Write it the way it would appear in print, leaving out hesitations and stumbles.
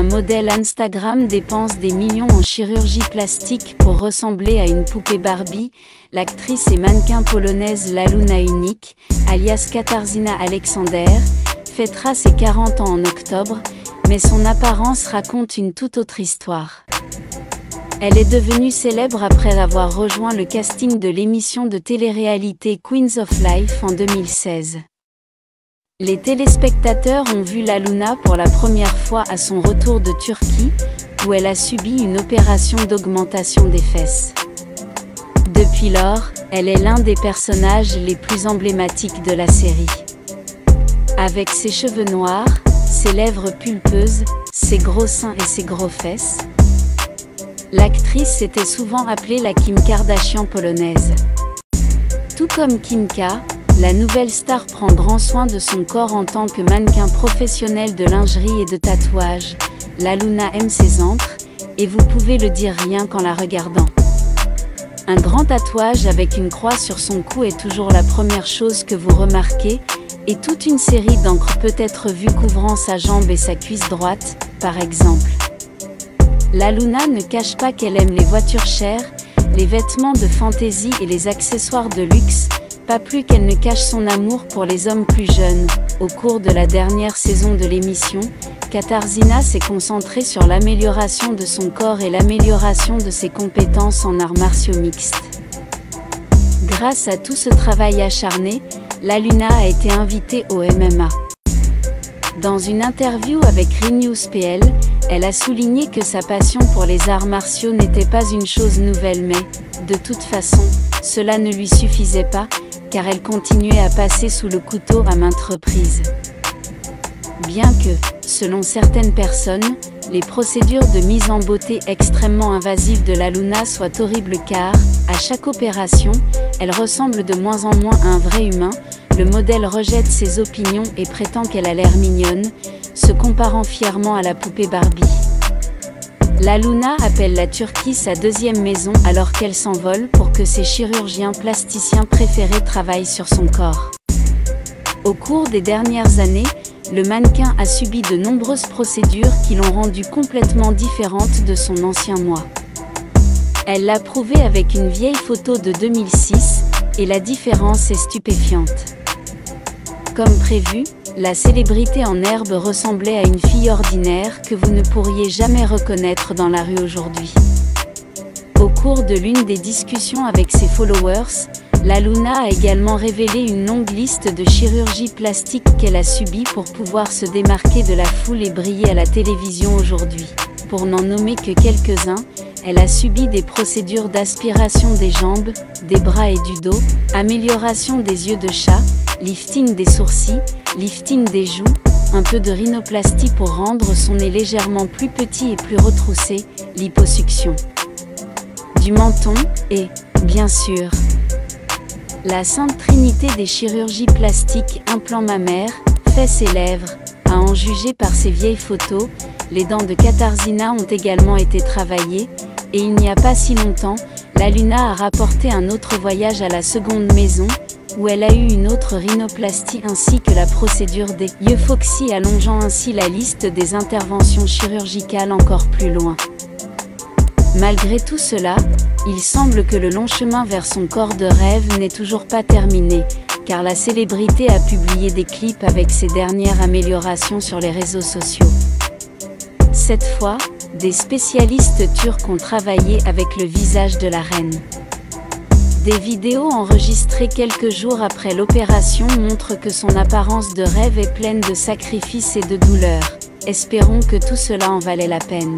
un modèle Instagram dépense des millions en chirurgie plastique pour ressembler à une poupée Barbie, l'actrice et mannequin polonaise Laluna Unique, alias Katarzyna Aleksander, fêtera ses 40 ans en octobre, mais son apparence raconte une toute autre histoire. Elle est devenue célèbre après avoir rejoint le casting de l'émission de télé-réalité Queens of Life en 2016. Les téléspectateurs ont vu Laluna pour la première fois à son retour de Turquie, où elle a subi une opération d'augmentation des fesses. Depuis lors, elle est l'un des personnages les plus emblématiques de la série. Avec ses cheveux noirs, ses lèvres pulpeuses, ses gros seins et ses gros fesses, l'actrice était souvent appelée la Kim Kardashian polonaise. Tout comme Kim K, la nouvelle star prend grand soin de son corps en tant que mannequin professionnel de lingerie et de tatouage. Laluna aime ses antres, et vous pouvez le dire rien qu'en la regardant. Un grand tatouage avec une croix sur son cou est toujours la première chose que vous remarquez, et toute une série d'encres peut être vue couvrant sa jambe et sa cuisse droite, par exemple. Laluna ne cache pas qu'elle aime les voitures chères, les vêtements de fantaisie et les accessoires de luxe, pas plus qu'elle ne cache son amour pour les hommes plus jeunes. Au cours de la dernière saison de l'émission, Katarzyna s'est concentrée sur l'amélioration de son corps et l'amélioration de ses compétences en arts martiaux mixtes. Grâce à tout ce travail acharné, Laluna a été invitée au MMA. Dans une interview avec ReNews.pl, elle a souligné que sa passion pour les arts martiaux n'était pas une chose nouvelle mais, de toute façon, cela ne lui suffisait pas, car elle continuait à passer sous le couteau à maintes reprises. Bien que, selon certaines personnes, les procédures de mise en beauté extrêmement invasives de Laluna soient horribles car, à chaque opération, elle ressemble de moins en moins à un vrai humain, le modèle rejette ses opinions et prétend qu'elle a l'air mignonne, se comparant fièrement à la poupée Barbie. Laluna appelle la Turquie sa deuxième maison alors qu'elle s'envole pour que ses chirurgiens plasticiens préférés travaillent sur son corps. Au cours des dernières années, le mannequin a subi de nombreuses procédures qui l'ont rendue complètement différente de son ancien moi. Elle l'a prouvé avec une vieille photo de 2006, et la différence est stupéfiante. Comme prévu, la célébrité en herbe ressemblait à une fille ordinaire que vous ne pourriez jamais reconnaître dans la rue aujourd'hui. Au cours de l'une des discussions avec ses followers, Laluna a également révélé une longue liste de chirurgies plastiques qu'elle a subies pour pouvoir se démarquer de la foule et briller à la télévision aujourd'hui. Pour n'en nommer que quelques-uns, elle a subi des procédures d'aspiration des jambes, des bras et du dos, amélioration des yeux de chat, lifting des sourcils, lifting des joues, un peu de rhinoplastie pour rendre son nez légèrement plus petit et plus retroussé, liposuction du menton, et, bien sûr, la sainte trinité des chirurgies plastiques, implants mammaires, fesses et lèvres. À en juger par ces vieilles photos, les dents de Katarzyna ont également été travaillées, et il n'y a pas si longtemps, Laluna a rapporté un autre voyage à la seconde maison, où elle a eu une autre rhinoplastie ainsi que la procédure des yeux Foxy, allongeant ainsi la liste des interventions chirurgicales encore plus loin. Malgré tout cela, il semble que le long chemin vers son corps de rêve n'est toujours pas terminé, car la célébrité a publié des clips avec ses dernières améliorations sur les réseaux sociaux. Cette fois, des spécialistes turcs ont travaillé avec le visage de la reine. Des vidéos enregistrées quelques jours après l'opération montrent que son apparence de rêve est pleine de sacrifices et de douleurs. Espérons que tout cela en valait la peine.